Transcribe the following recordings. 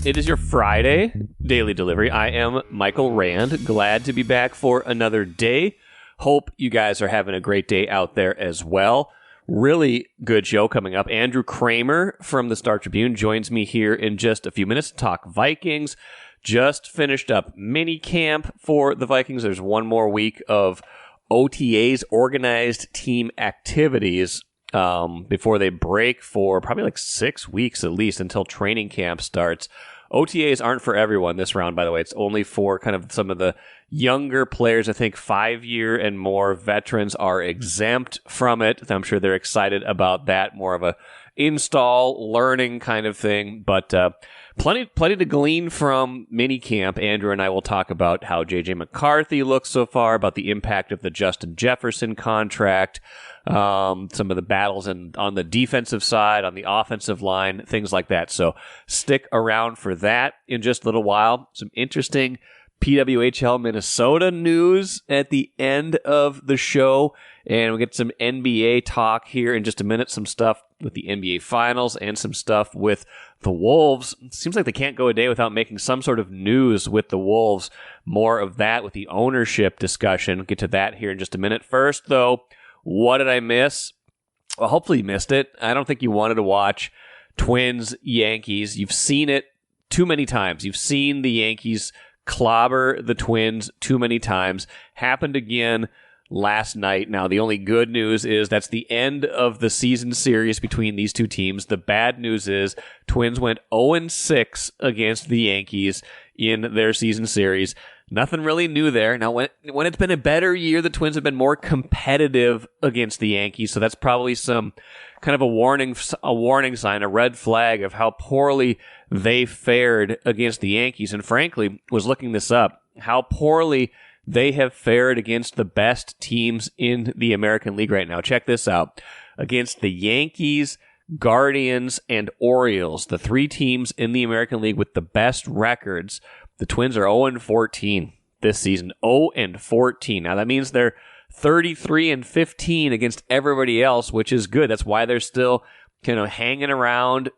It is your Friday daily delivery. I am Michael Rand. Glad to be back for another day. Hope you guys are having a great day out there as well. Really good show coming up. Andrew Krammer from the Star Tribune joins me here in just a few minutes to talk Vikings. Just finished up minicamp for the Vikings. There's one more week of OTAs, organized team activities, before they break for probably like 6 weeks at least until training camp starts. OTAs aren't for everyone this round, by the way. It's only for kind of some of the younger players. I think 5-year and more veterans are exempt from it. I'm sure they're excited about that. More of a install, learning kind of thing. But plenty to glean from minicamp. Andrew and I will talk about how J.J. McCarthy looks so far, about the impact of the Justin Jefferson contract, some of the battles on the defensive side, on the offensive line, things like that. So stick around for that in just a little while. Some interesting PWHL Minnesota news at the end of the show. And we'll get some NBA talk here in just a minute. Some stuff with the NBA Finals and some stuff with the Wolves. It seems like they can't go a day without making some sort of news with the Wolves. More of that with the ownership discussion. We'll get to that here in just a minute. First, though, what did I miss? Well, hopefully you missed it. I don't think you wanted to watch Twins-Yankees. You've seen it too many times. You've seen the Yankees clobber the Twins too many times. Happened again last night. Now, the only good news is that's the end of the season series between these two teams. The bad news is Twins went 0-6 against the Yankees in their season series. Nothing really new there. Now, when it's been a better year, the Twins have been more competitive against the Yankees, so that's probably some kind of a warning sign, a red flag of how poorly they fared against the Yankees. And frankly, was looking this up, how poorly they have fared against the best teams in the American League right now. Check this out. Against the Yankees, Guardians, and Orioles, the three teams in the American League with the best records, the Twins are 0-14 this season. 0-14. Now, that means they're 33-15 against everybody else, which is good. That's why they're still kind of hanging around,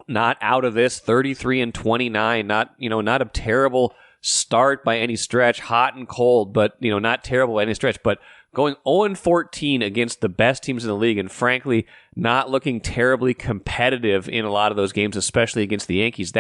not out of this. 33-29, not a terrible start by any stretch. Hot and cold, but not terrible by any stretch. But going 0-14 against the best teams in the league, and frankly, not looking terribly competitive in a lot of those games, especially against the Yankees.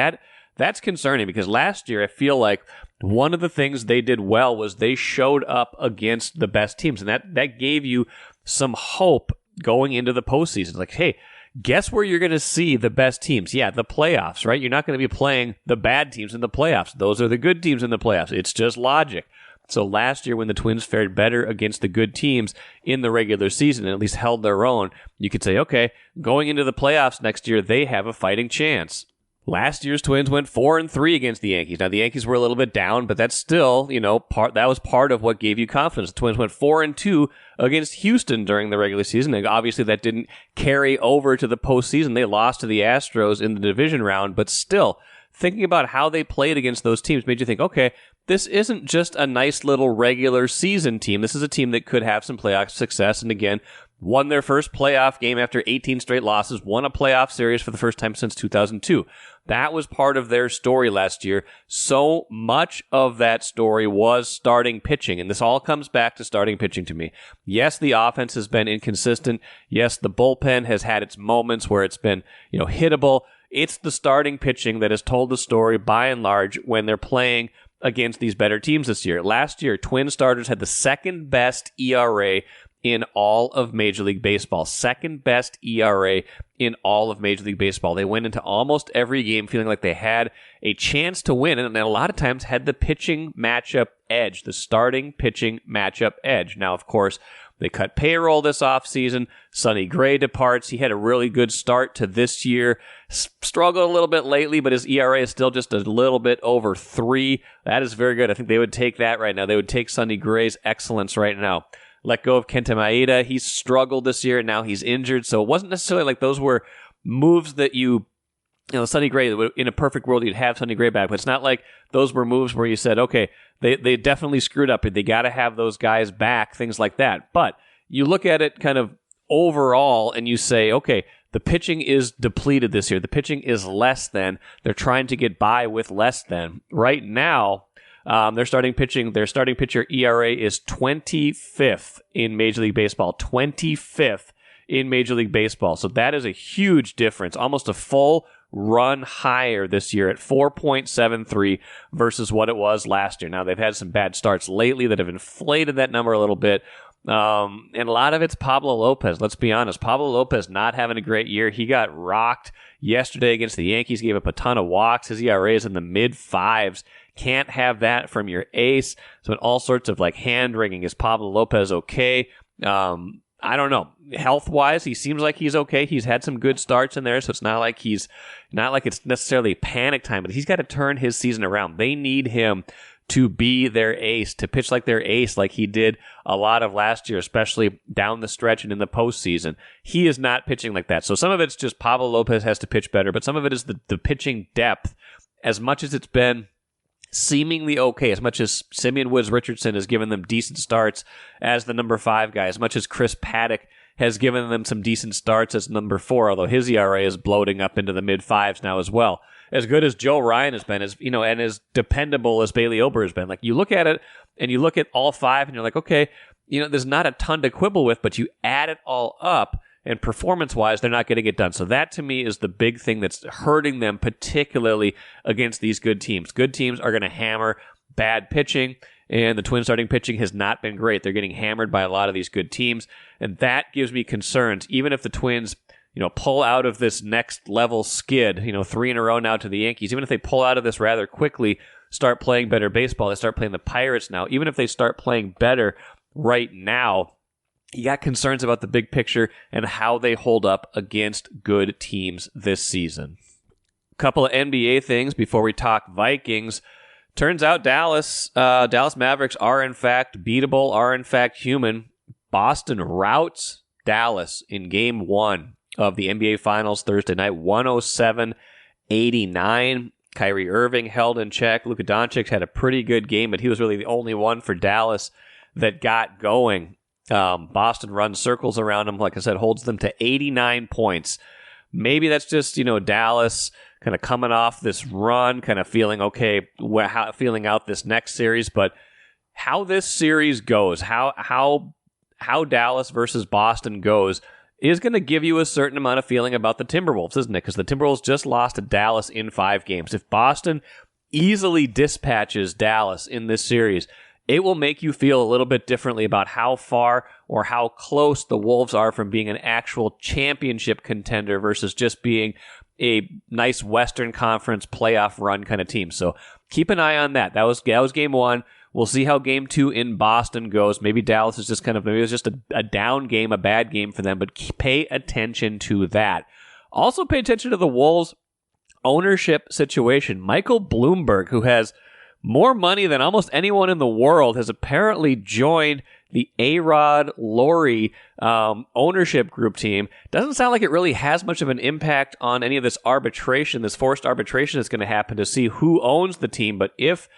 That's concerning because last year I feel like one of the things they did well was they showed up against the best teams, and that gave you some hope going into the postseason. Like, hey, guess where you're going to see the best teams? Yeah, the playoffs, right? You're not going to be playing the bad teams in the playoffs. Those are the good teams in the playoffs. It's just logic. So last year when the Twins fared better against the good teams in the regular season and at least held their own, you could say, okay, going into the playoffs next year, they have a fighting chance. Last year's Twins went 4-3 against the Yankees. Now, the Yankees were a little bit down, but that's still, that was part of what gave you confidence. The Twins went 4-2 against Houston during the regular season. And obviously, that didn't carry over to the postseason. They lost to the Astros in the division round, but still, thinking about how they played against those teams made you think, okay, this isn't just a nice little regular season team. This is a team that could have some playoff success. And again, won their first playoff game after 18 straight losses, won a playoff series for the first time since 2002. That was part of their story last year. So much of that story was starting pitching, and this all comes back to starting pitching to me. Yes, the offense has been inconsistent. Yes, the bullpen has had its moments where it's been, hittable. It's the starting pitching that has told the story by and large when they're playing against these better teams this year. Last year, Twin starters had the second best ERA in all of Major League Baseball. Second best ERA in all of Major League Baseball. They went into almost every game feeling like they had a chance to win, and a lot of times had the pitching matchup edge, the starting pitching matchup edge. Now, of course, they cut payroll this offseason. Sonny Gray departs. He had a really good start to this year. Struggled a little bit lately, but his ERA is still just a little bit over 3. That is very good. I think they would take that right now. They would take Sonny Gray's excellence right now. Let go of Kenta Maeda. He's struggled this year, and now he's injured. So it wasn't necessarily like those were moves that Sonny Gray, in a perfect world, you'd have Sonny Gray back. But it's not like those were moves where you said, okay, they definitely screwed up. They got to have those guys back, things like that. But you look at it kind of overall, and you say, okay, the pitching is depleted this year. The pitching is less than. They're trying to get by with less than. Right now, their starting pitcher ERA is 25th in Major League Baseball. 25th in Major League Baseball. So that is a huge difference. Almost a full run higher this year at 4.73 versus what it was last year. Now, they've had some bad starts lately that have inflated that number a little bit. And a lot of it's Pablo Lopez. Let's be honest. Pablo Lopez not having a great year. He got rocked yesterday against the Yankees, gave up a ton of walks. His ERA is in the mid-fives. Can't have that from your ace. So in all sorts of like hand-wringing, is Pablo Lopez okay? I don't know. Health-wise, he seems like he's okay. He's had some good starts in there, so it's not like it's necessarily panic time, but he's got to turn his season around. They need him to be their ace, to pitch like their ace like he did a lot of last year, especially down the stretch and in the postseason. He is not pitching like that. So some of it's just Pablo Lopez has to pitch better, but some of it is the pitching depth. As much as it's been seemingly okay, as much as Simeon Woods Richardson has given them decent starts as the number 5 guy, as much as Chris Paddock has given them some decent starts as number 4, although his ERA is bloating up into the mid-fives now as well. As good as Joe Ryan has been, and as dependable as Bailey Ober has been, like you look at it and you look at all 5 and you're like, okay, there's not a ton to quibble with, but you add it all up, and performance-wise, they're not getting it done. So that, to me, is the big thing that's hurting them, particularly against these good teams. Good teams are going to hammer bad pitching, and the Twins starting pitching has not been great. They're getting hammered by a lot of these good teams, and that gives me concerns. Even if the Twins, pull out of this next level skid, 3 in a row now to the Yankees, even if they pull out of this rather quickly, start playing better baseball, they start playing the Pirates now, even if they start playing better right now, you got concerns about the big picture and how they hold up against good teams this season. Couple of NBA things before we talk Vikings. Turns out Dallas Mavericks are in fact beatable, are in fact human. Boston routs Dallas in Game 1 of the NBA Finals Thursday night, 107-89. Kyrie Irving held in check. Luka Doncic had a pretty good game, but he was really the only one for Dallas that got going. Boston runs circles around him, like I said, holds them to 89 points. Maybe that's just, Dallas kind of coming off this run, kind of feeling okay, feeling out this next series. But how this series goes, how Dallas versus Boston goes, is going to give you a certain amount of feeling about the Timberwolves, isn't it? Because the Timberwolves just lost to Dallas in 5 games. If Boston easily dispatches Dallas in this series, it will make you feel a little bit differently about how far or how close the Wolves are from being an actual championship contender versus just being a nice Western Conference playoff run kind of team. So keep an eye on that. That was Game 1. We'll see how Game 2 in Boston goes. Maybe Dallas is just maybe it was just a down game, a bad game for them, but pay attention to that. Also pay attention to the Wolves ownership situation. Michael Bloomberg, who has more money than almost anyone in the world, has apparently joined the A-Rod Laurie ownership group team. Doesn't sound like it really has much of an impact on any of this arbitration, this forced arbitration that's going to happen to see who owns the team. But if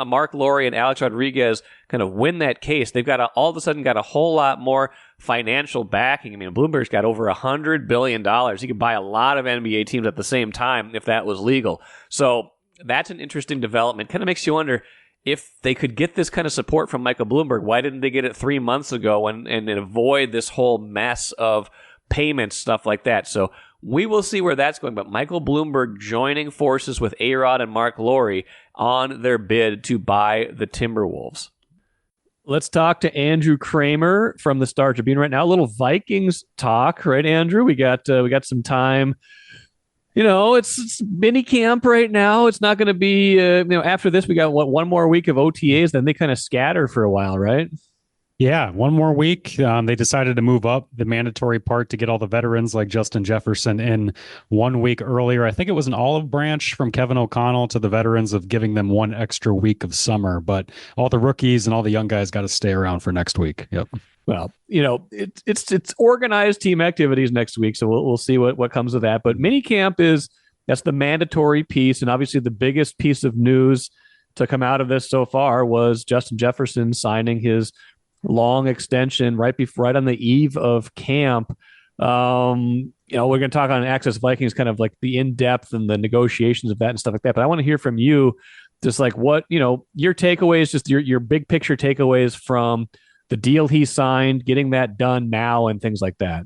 Mark Laurie and Alex Rodriguez kind of win that case, they've got all of a sudden got a whole lot more financial backing. I mean, Bloomberg's got over $100 billion. He could buy a lot of NBA teams at the same time if that was legal. So that's an interesting development. Kind of makes you wonder if they could get this kind of support from Michael Bloomberg. Why didn't they get it 3 months ago and avoid this whole mess of payments, stuff like that? So we will see where that's going. But Michael Bloomberg joining forces with A-Rod and Mark Laurie on their bid to buy the Timberwolves. Let's talk to Andrew Krammer from the Star Tribune right now. A little Vikings talk, right, Andrew? We got some time. It's minicamp right now. It's not going to be, after this, we got one more week of OTAs, then they kind of scatter for a while, right? Yeah, one more week. They decided to move up the mandatory part to get all the veterans like Justin Jefferson in 1 week earlier. I think it was an olive branch from Kevin O'Connell to the veterans of giving them 1 extra week of summer. But all the rookies and all the young guys got to stay around for next week. Yep. Well, it's organized team activities next week, so we'll see what comes of that. But minicamp that's the mandatory piece, and obviously the biggest piece of news to come out of this so far was Justin Jefferson signing his long extension right on the eve of camp. We're going to talk on Access Vikings, kind of like the in depth and the negotiations of that and stuff like that. But I want to hear from you, just like what your takeaways, just your big picture takeaways from the deal he signed, getting that done now, and things like that.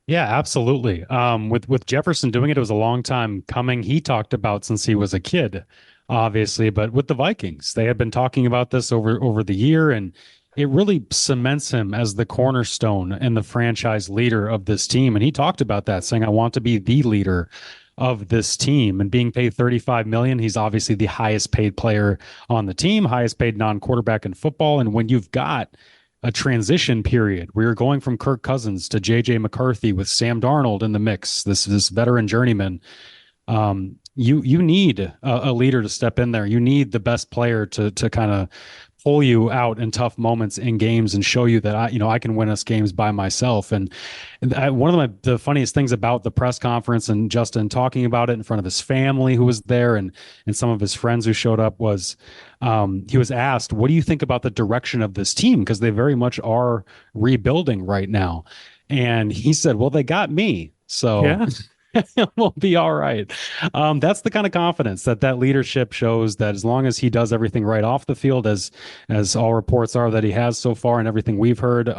Yeah, absolutely. With Jefferson doing it, it was a long time coming. He talked about since he was a kid, obviously, but with the Vikings, they had been talking about this over the year, and it really cements him as the cornerstone and the franchise leader of this team. And he talked about that, saying, "I want to be the leader of this team." And being paid 35 million, he's obviously the highest paid player on the team, highest paid non-quarterback in football. And when you've got a transition period where you're going from Kirk Cousins to JJ McCarthy with Sam Darnold in the mix, this veteran journeyman. You need a leader to step in there. You need the best player to kind of pull you out in tough moments in games and show you that I can win us games by myself. And one of the funniest things about the press conference and Justin talking about it in front of his family who was there and some of his friends who showed up was he was asked, "What do you think about the direction of this team?" Because they very much are rebuilding right now. And he said, "Well, they got me. So Yeah. we'll be all right." That's the kind of confidence that leadership shows, that as long as he does everything right off the field, as all reports are that he has so far and everything we've heard,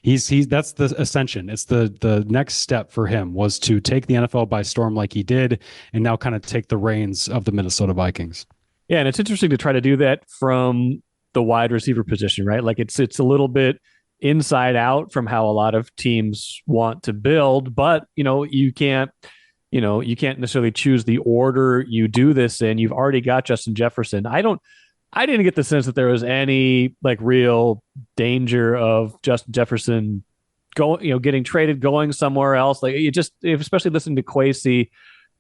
he's that's the ascension. It's the next step for him was to take the NFL by storm like he did, and now kind of take the reins of the Minnesota Vikings. Yeah, and it's interesting to try to do that from the wide receiver position, right? Like it's a little bit inside out from how a lot of teams want to build, but you can't necessarily choose the order you do this in. You've already got Justin Jefferson. I didn't get the sense that there was any like real danger of Justin Jefferson getting traded, going somewhere else. Like it just, especially listening to Kwesi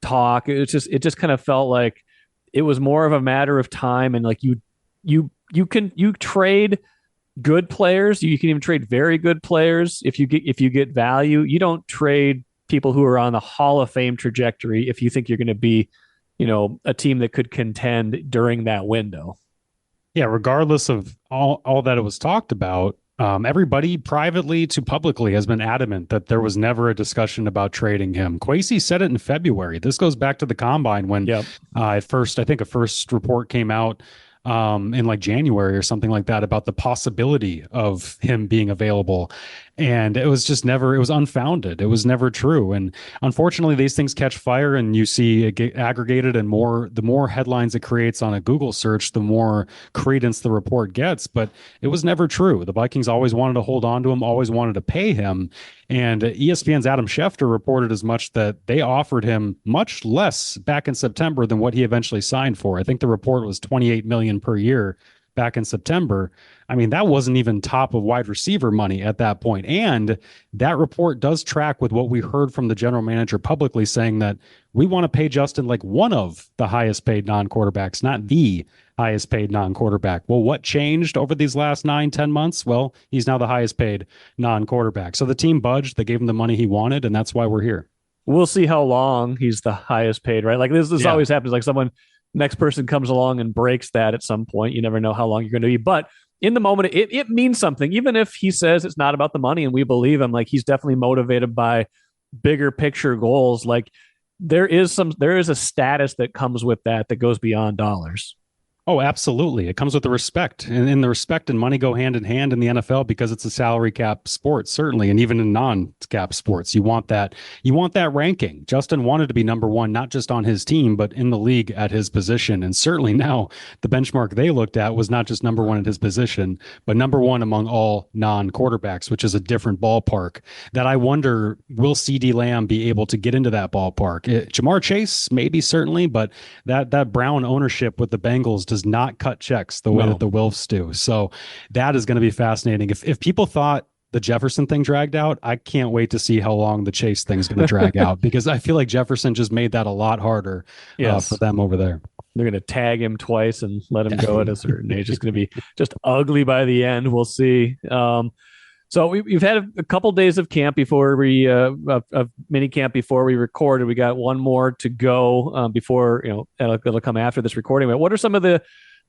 talk, it just kind of felt like it was more of a matter of time. And like you trade good players. You can even trade very good players if you get value. You don't trade people who are on the Hall of Fame trajectory if you think you're going to be, a team that could contend during that window. Yeah, regardless of all that it was talked about, everybody privately to publicly has been adamant that there was never a discussion about trading him. Kwesi said it in February. This goes back to the combine when Yep. at first, I think a first report came out in like January or something like that about the possibility of him being available. And it was unfounded. It was never true. And unfortunately, these things catch fire and you see it get aggregated, and the more headlines it creates on a Google search, the more credence the report gets. But it was never true. The Vikings always wanted to hold on to him, always wanted to pay him. And ESPN's Adam Schefter reported as much, that they offered him much less back in September than what he eventually signed for. I think the report was $28 million per year back in September. I mean, that wasn't even top of wide receiver money at that point. And that report does track with what we heard from the general manager publicly, saying that we want to pay Justin like one of the highest paid non-quarterbacks, not the highest paid non-quarterback. Well, what changed over these last 9-10 months? Well, he's now the highest paid non-quarterback. So the team budged, they gave him the money he wanted, and that's why we're here. We'll see how long he's the highest paid, right? Like this Yeah. always happens. Like next person comes along and breaks that at some point. You never know how long you're going to be. But in the moment, it means something. Even if he says it's not about the money and we believe him, like he's definitely motivated by bigger picture goals. Like there is a status that comes with that goes beyond dollars. Oh, absolutely. It comes with the respect, and the respect and money go hand in hand in the NFL because it's a salary cap sport, certainly. And even in non-cap sports, you want that ranking. Justin wanted to be number one, not just on his team, but in the league at his position. And certainly now the benchmark they looked at was not just number one at his position, but number one among all non-quarterbacks, which is a different ballpark that I wonder, will CD Lamb be able to get into that ballpark? Jamar Chase, maybe, certainly, but that Brown ownership with the Bengals does not cut checks the way that the Wilfs do. So that is going to be fascinating. If people thought the Jefferson thing dragged out, I can't wait to see how long the Chase thing is going to drag out, because I feel like Jefferson just made that a lot harder for them over there. They're going to tag him twice and let him go at a certain age. It's going to be just ugly by the end. We'll see. So we've had a couple days of camp before of mini camp before we recorded. We got one more to go before it'll come after this recording. But what are some of the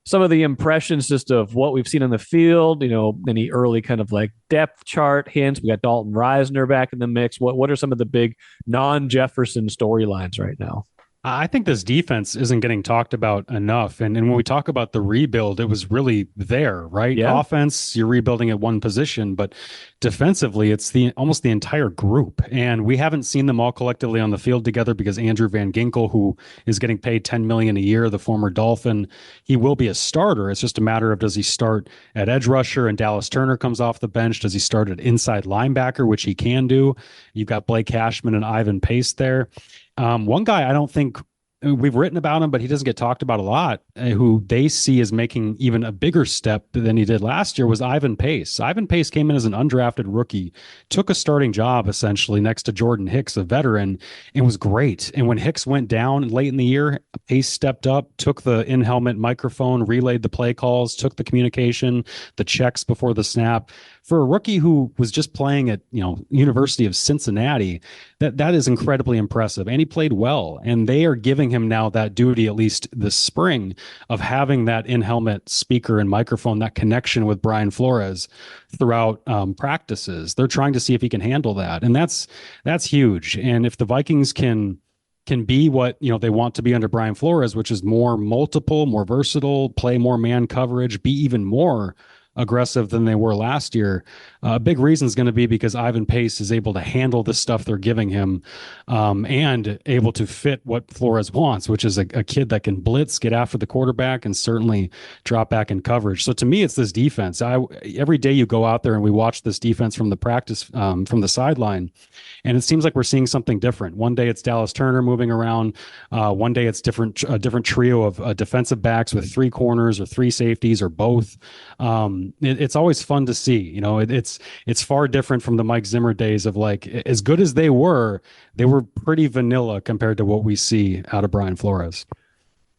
some of the impressions just of what we've seen on the field, any early kind of like depth chart hints. We got Dalton Reisner back in the mix. What are some of the big non-Jefferson storylines right now? I think this defense isn't getting talked about enough. And when we talk about the rebuild, it was really there, right? Yeah. Offense, you're rebuilding at one position, but defensively, it's the almost the entire group. And we haven't seen them all collectively on the field together because Andrew Van Ginkel, who is getting paid $10 million a year, the former Dolphin, he will be a starter. It's just a matter of, does he start at edge rusher and Dallas Turner comes off the bench? Does he start at inside linebacker, which he can do? You've got Blake Cashman and Ivan Pace there. One guy I don't think we've written about him, but he doesn't get talked about a lot, who they see as making even a bigger step than he did last year, was Ivan Pace. Ivan Pace came in as an undrafted rookie, took a starting job essentially next to Jordan Hicks, a veteran, and was great. And when Hicks went down late in the year, Pace stepped up, took the in-helmet microphone, relayed the play calls, took the communication, the checks before the snap. For a rookie who was just playing at, University of Cincinnati, that is incredibly impressive. And he played well. And they are giving him now that duty, at least this spring, of having that in-helmet speaker and microphone, that connection with Brian Flores throughout practices. They're trying to see if he can handle that. And that's huge. And if the Vikings can be what they want to be under Brian Flores, which is more multiple, more versatile, play more man coverage, be even more aggressive than they were last year. A big reason is going to be because Ivan Pace is able to handle the stuff they're giving him, and able to fit what Flores wants, which is a kid that can blitz, get after the quarterback, and certainly drop back in coverage. So to me, it's this defense. Every day you go out there and we watch this defense from the practice, from the sideline, and it seems like we're seeing something different. One day it's Dallas Turner moving around. One day it's a different trio of defensive backs with three corners or three safeties or both. It's always fun to see. It's far different from the Mike Zimmer days of, like, as good as they were pretty vanilla compared to what we see out of Brian Flores.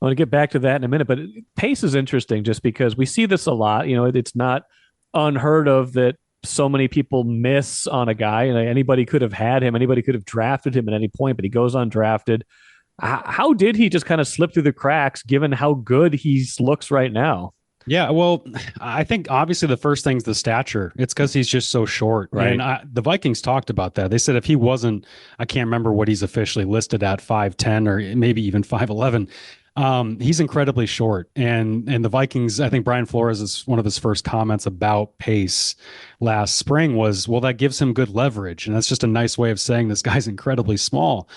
I want to get back to that in a minute, but pace is interesting just because we see this a lot. It's not unheard of that so many people miss on a guy. Anybody could have had him. Anybody could have drafted him at any point, but he goes undrafted. How did he just kind of slip through the cracks given how good he looks right now? Yeah, well, I think obviously the first thing's the stature. It's because he's just so short. Right. And the Vikings talked about that. They said if he wasn't, I can't remember what he's officially listed at, 5'10" or maybe even 5'11". He's incredibly short. And the Vikings, I think Brian Flores, is one of his first comments about Pace last spring was, well, that gives him good leverage. And that's just a nice way of saying this guy's incredibly small.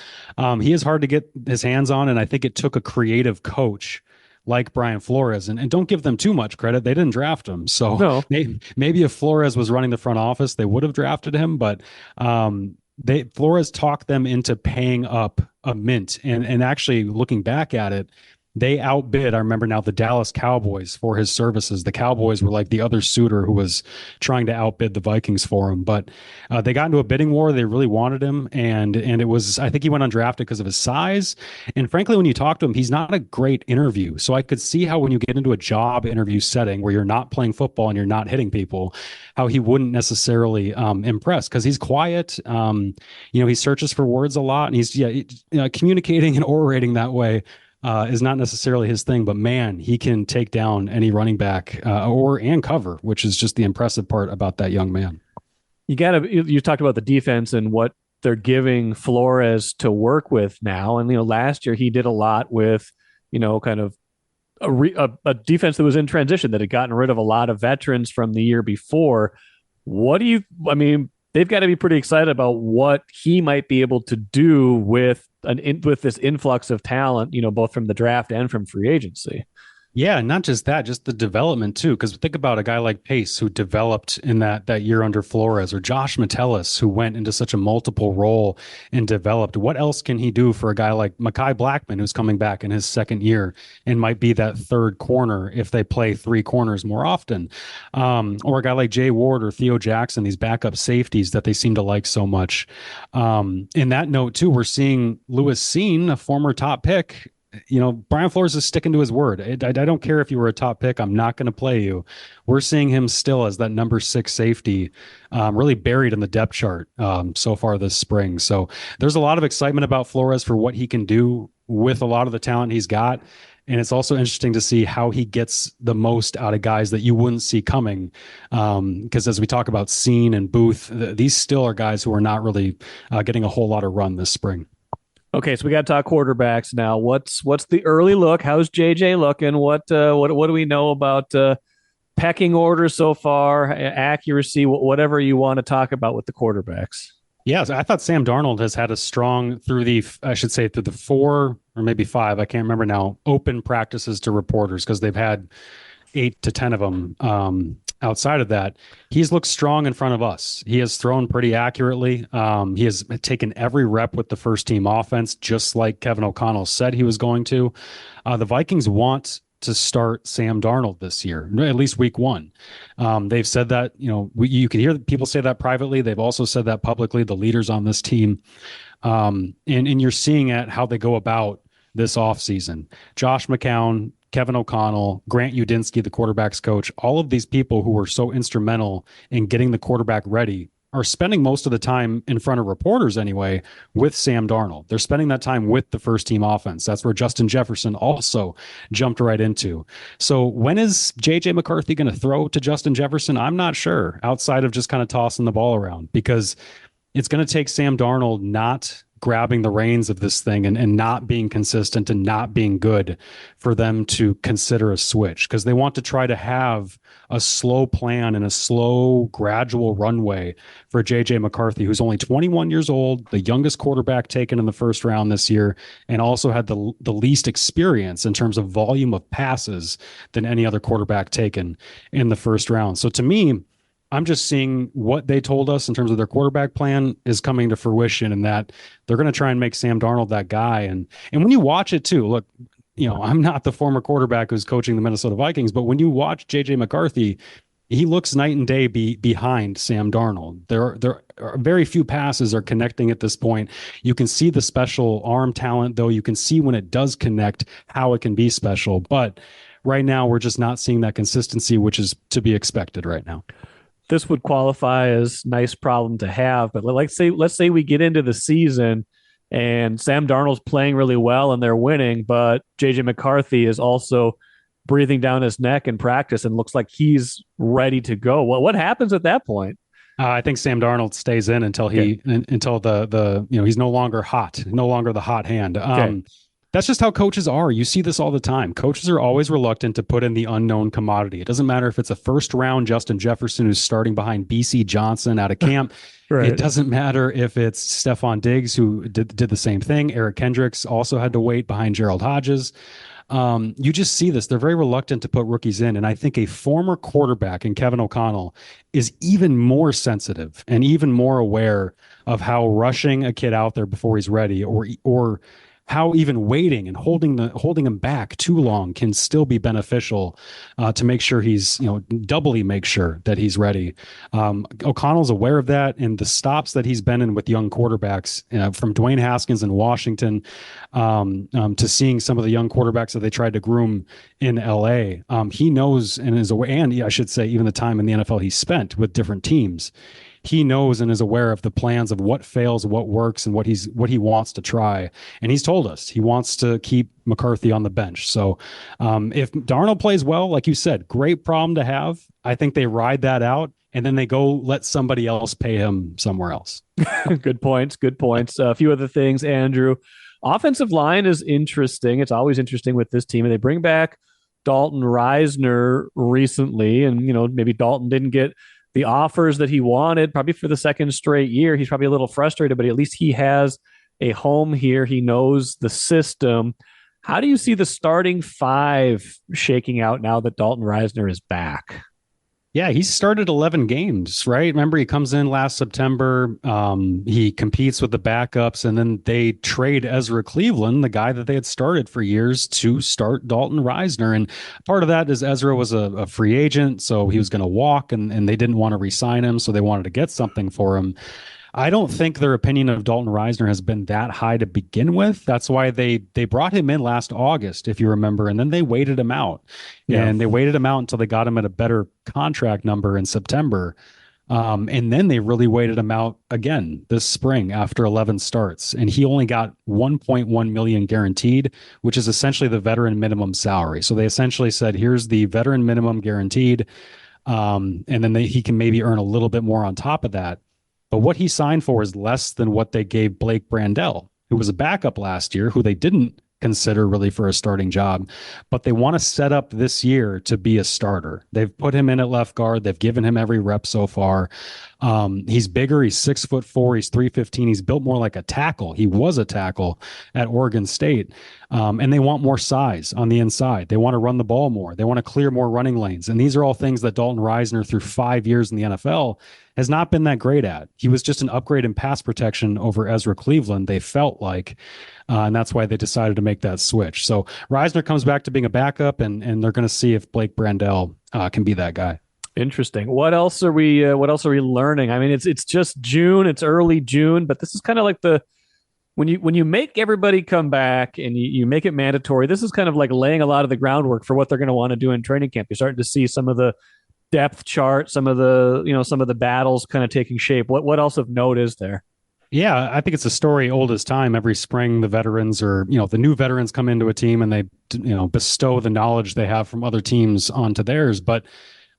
He is hard to get his hands on. And I think it took a creative coach like Brian Flores, and don't give them too much credit. They didn't draft him. So No. maybe if Flores was running the front office, they would have drafted him, but Flores talked them into paying up a mint, and actually looking back at it, they outbid, I remember now, the Dallas Cowboys for his services. The Cowboys were like the other suitor who was trying to outbid the Vikings for him. But they got into a bidding war. They really wanted him. And it was, I think he went undrafted because of his size. And frankly, when you talk to him, he's not a great interview. So I could see how when you get into a job interview setting where you're not playing football and you're not hitting people, how he wouldn't necessarily impress, because he's quiet. He searches for words a lot, and he's communicating and orating that way is not necessarily his thing, but man, he can take down any running back and cover, which is just the impressive part about that young man. You talked about the defense and what they're giving Flores to work with now. And, last year he did a lot with, kind of a defense that was in transition, that had gotten rid of a lot of veterans from the year before. They've got to be pretty excited about what he might be able to do with this influx of talent, both from the draft and from free agency. Yeah, not just that, just the development too. Because think about a guy like Pace who developed in that year under Flores, or Josh Metellus who went into such a multiple role and developed. What else can he do for a guy like Mekhi Blackman, who's coming back in his second year and might be that third corner if they play three corners more often? Or a guy like Jay Ward or Theo Jackson, these backup safeties that they seem to like so much. In that note too, we're seeing Lewis Seen, a former top pick. Brian Flores is sticking to his word. I don't care if you were a top pick. I'm not going to play you. We're seeing him still as that number 6 safety, really buried in the depth chart so far this spring. So there's a lot of excitement about Flores for what he can do with a lot of the talent he's got. And it's also interesting to see how he gets the most out of guys that you wouldn't see coming. Because as we talk about Scene and Booth, these still are guys who are not really getting a whole lot of run this spring. Okay, so we got to talk quarterbacks now. What's the early look? How's JJ looking? What do we know about pecking order so far? Accuracy, whatever you want to talk about with the quarterbacks. Yes, I thought Sam Darnold has had a strong through the 4 or maybe 5, I can't remember now, open practices to reporters because they've had 8 to 10 of them. Outside of that, he's looked strong in front of us. He has thrown pretty accurately. He has taken every rep with the first team offense, just like Kevin O'Connell said he was going to. The Vikings want to start Sam Darnold this year, at least week 1. They've said that, you can hear people say that privately. They've also said that publicly, the leaders on this team. And you're seeing at how they go about this offseason. Josh McCown, Kevin O'Connell, Grant Udinski, the quarterback's coach, all of these people who were so instrumental in getting the quarterback ready are spending most of the time in front of reporters anyway with Sam Darnold. They're spending that time with the first team offense. That's where Justin Jefferson also jumped right into. So when is JJ McCarthy going to throw to Justin Jefferson? I'm not sure, outside of just kind of tossing the ball around, because it's going to take Sam Darnold not grabbing the reins of this thing and not being consistent and not being good for them to consider a switch, because they want to try to have a slow plan and a slow, gradual runway for JJ McCarthy, who's only 21 years old, the youngest quarterback taken in the first round this year, and also had the least experience in terms of volume of passes than any other quarterback taken in the first round. So to me, I'm just seeing what they told us in terms of their quarterback plan is coming to fruition, and that they're going to try and make Sam Darnold that guy. And when you watch it too, look, I'm not the former quarterback who's coaching the Minnesota Vikings, but when you watch JJ McCarthy, he looks night and day behind Sam Darnold. There are very few passes are connecting at this point. You can see the special arm talent, though. You can see when it does connect, how it can be special. But right now, we're just not seeing that consistency, which is to be expected right now. This would qualify as nice problem to have, but let's say we get into the season and Sam Darnold's playing really well and they're winning, but JJ McCarthy is also breathing down his neck in practice and looks like he's ready to go. What happens at that point? I think Sam Darnold stays in until until he's no longer hot, no longer the hot hand. That's just how coaches are. You see this all the time. Coaches are always reluctant to put in the unknown commodity. It doesn't matter if it's a first round Justin Jefferson who's starting behind BC Johnson out of camp. Right. It doesn't matter if it's Stephon Diggs, who did the same thing. Eric Kendricks also had to wait behind Gerald Hodges. You just see this. They're very reluctant to put rookies in. And I think a former quarterback in Kevin O'Connell is even more sensitive and even more aware of how rushing a kid out there before he's ready, or how even waiting and holding him back too long can still be beneficial to make sure he's, doubly make sure that he's ready. O'Connell's aware of that, and the stops that he's been in with young quarterbacks, from Dwayne Haskins in Washington to seeing some of the young quarterbacks that they tried to groom in LA. He knows and is aware, and I should say even the time in the NFL he spent with different teams. He knows and is aware of the plans of what fails, what works, and what he wants to try. And he's told us he wants to keep McCarthy on the bench. So if Darnold plays well, like you said, great problem to have. I think they ride that out, and then they go let somebody else pay him somewhere else. Good points. A few other things, Andrew. Offensive line is interesting. It's always interesting with this team. And they bring back Dalton Risner recently, and maybe Dalton didn't get the offers that he wanted, probably for the second straight year. He's probably a little frustrated, but at least he has a home here. He knows the system. How do you see the starting 5 shaking out now that Dalton Risner is back? Yeah, he started 11 games, right? Remember, he comes in last September. He competes with the backups, and then they trade Ezra Cleveland, the guy that they had started for years, to start Dalton Risner. And part of that is Ezra was a free agent, so he was going to walk, and they didn't want to re-sign him, so they wanted to get something for him. I don't think their opinion of Dalton Risner has been that high to begin with. That's why they brought him in last August, if you remember, and then they waited him out. Yeah. And they waited him out until they got him at a better contract number in September. And then they really waited him out again this spring after 11 starts. And he only got 1.1 million guaranteed, which is essentially the veteran minimum salary. So they essentially said, here's the veteran minimum guaranteed. And then he can maybe earn a little bit more on top of that. But what he signed for is less than what they gave Blake Brandel, who was a backup last year, who they didn't consider really for a starting job, but they want to set up this year to be a starter. They've put him in at left guard. They've given him every rep so far. He's bigger. He's 6'4". He's 315. He's built more like a tackle. He was a tackle at Oregon State. And they want more size on the inside. They want to run the ball more. They want to clear more running lanes. And these are all things that Dalton Reisner, through 5 years in the NFL, has not been that great at. He was just an upgrade in pass protection over Ezra Cleveland, they felt like. And that's why they decided to make that switch. So Reisner comes back to being a backup, and they're going to see if Blake Brandel can be that guy. Interesting. What else are we learning? I mean, it's just June, it's early June, but this is kind of like when you make everybody come back and you make it mandatory, this is kind of like laying a lot of the groundwork for what they're going to want to do in training camp. You're starting to see some of the depth chart, some of the battles kind of taking shape. What else of note is there? Yeah, I think it's a story old as time. Every spring, the veterans the new veterans come into a team and they, bestow the knowledge they have from other teams onto theirs. But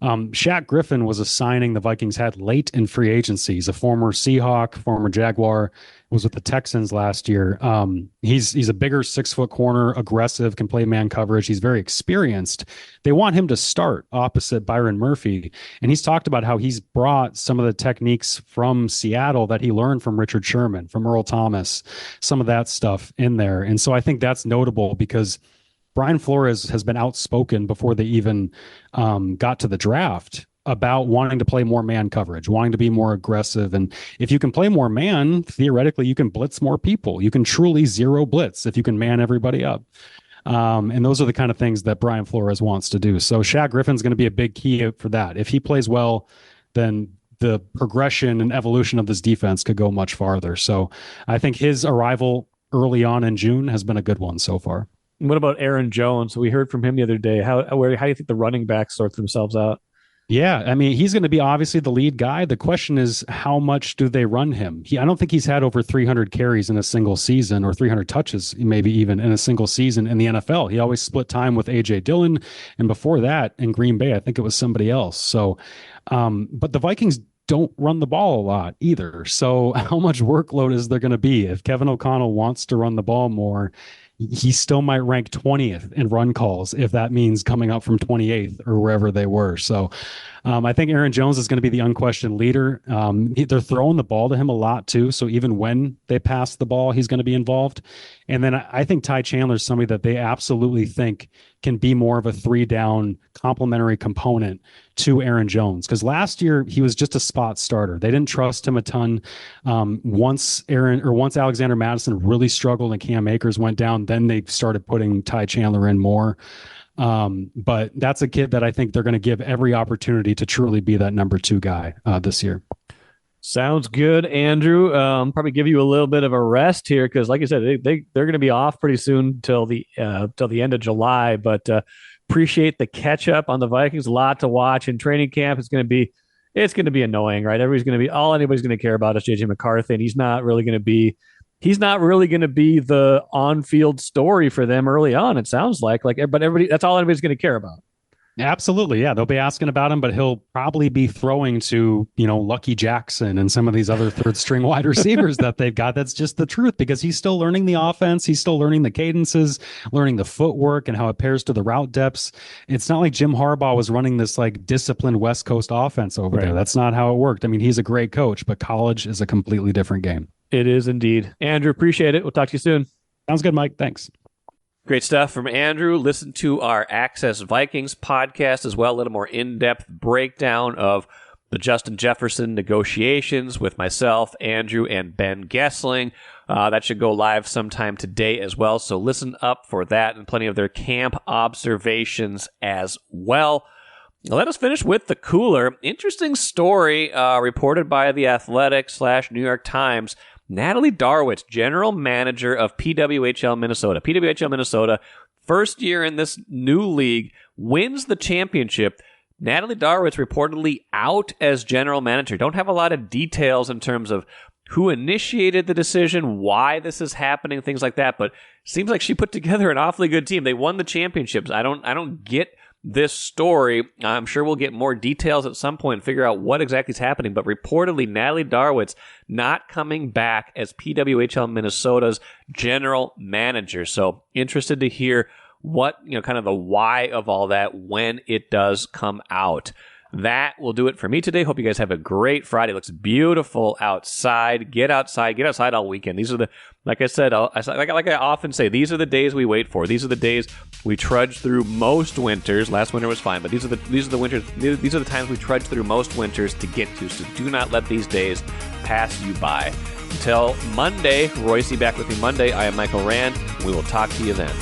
Shaq Griffin was a signing the Vikings had late in free agency. He's a former Seahawk, former Jaguar, was with the Texans last year. He's a bigger 6-foot corner, aggressive, can play man coverage. He's very experienced. They want him to start opposite Byron Murphy. And he's talked about how he's brought some of the techniques from Seattle that he learned from Richard Sherman, from Earl Thomas, some of that stuff in there. And so I think that's notable because Brian Flores has been outspoken before they even got to the draft about wanting to play more man coverage, wanting to be more aggressive. And if you can play more man, theoretically, you can blitz more people. You can truly zero blitz if you can man everybody up. And those are the kind of things that Brian Flores wants to do. So Shaq Griffin's going to be a big key for that. If he plays well, then the progression and evolution of this defense could go much farther. So I think his arrival early on in June has been a good one so far. What about Aaron Jones? We heard from him the other day. How do you think the running backs sort themselves out? Yeah, I mean, he's going to be obviously the lead guy. The question is, how much do they run him? I don't think he's had over 300 carries in a single season, or 300 touches, maybe even in a single season in the NFL. He always split time with A.J. Dillon, and before that, in Green Bay, I think it was somebody else. So, but the Vikings don't run the ball a lot either. So how much workload is there going to be? If Kevin O'Connell wants to run the ball more, he still might rank 20th in run calls if that means coming up from 28th or wherever they were. So I think Aaron Jones is going to be the unquestioned leader. They're throwing the ball to him a lot too. So even when they pass the ball, he's going to be involved. And then I think Ty Chandler is somebody that they absolutely think can be more of a 3-down complementary component to Aaron Jones. Because last year he was just a spot starter. They didn't trust him a ton. Once Alexander Madison really struggled and Cam Akers went down, then they started putting Ty Chandler in more. But that's a kid that I think they're going to give every opportunity to truly be that number 2 guy this year. Sounds good, Andrew. Probably give you a little bit of a rest here because, like you said, they're going to be off pretty soon till the end of July. But appreciate the catch up on the Vikings. A lot to watch in training camp. It's going to be annoying, right? All anybody's going to care about is JJ McCarthy, and he's not really going to be the on-field story for them early on. It sounds like, but everybody, that's all anybody's going to care about. Absolutely. Yeah. They'll be asking about him, but he'll probably be throwing to, Lucky Jackson and some of these other third string wide receivers that they've got. That's just the truth because he's still learning the offense. He's still learning the cadences, learning the footwork and how it pairs to the route depths. It's not like Jim Harbaugh was running this like disciplined West Coast offense over there. That's not how it worked. I mean, he's a great coach, but college is a completely different game. It is indeed. Andrew, appreciate it. We'll talk to you soon. Sounds good, Mike. Thanks. Great stuff from Andrew. Listen to our Access Vikings podcast as well. A little more in-depth breakdown of the Justin Jefferson negotiations with myself, Andrew, and Ben Gessling. That should go live sometime today as well. So listen up for that and plenty of their camp observations as well. Now, let us finish with the cooler. Interesting story reported by The Athletic / New York Times. Natalie Darwitz, general manager of PWHL Minnesota. PWHL Minnesota, first year in this new league, wins the championship Natalie Darwitz reportedly out as general manager. Don't have a lot of details in terms of who initiated the decision, why this is happening, things like that, but seems like she put together an awfully good team. They won the championships. I don't get this story. I'm sure we'll get more details at some point and figure out what exactly is happening, but reportedly Natalie Darwitz not coming back as PWHL Minnesota's general manager. So interested to hear what, kind of the why of all that when it does come out. That will do it for me today. Hope you guys have a great Friday. It looks beautiful outside. Get outside all weekend. These are like I said, like I often say, these are the days we wait for. These are the days we trudge through most winters. Last winter was fine, but these are the winters. These are the times we trudge through most winters to get to. So do not let these days pass you by. Until Monday, Royce back with me Monday. I am Michael Rand. We will talk to you then.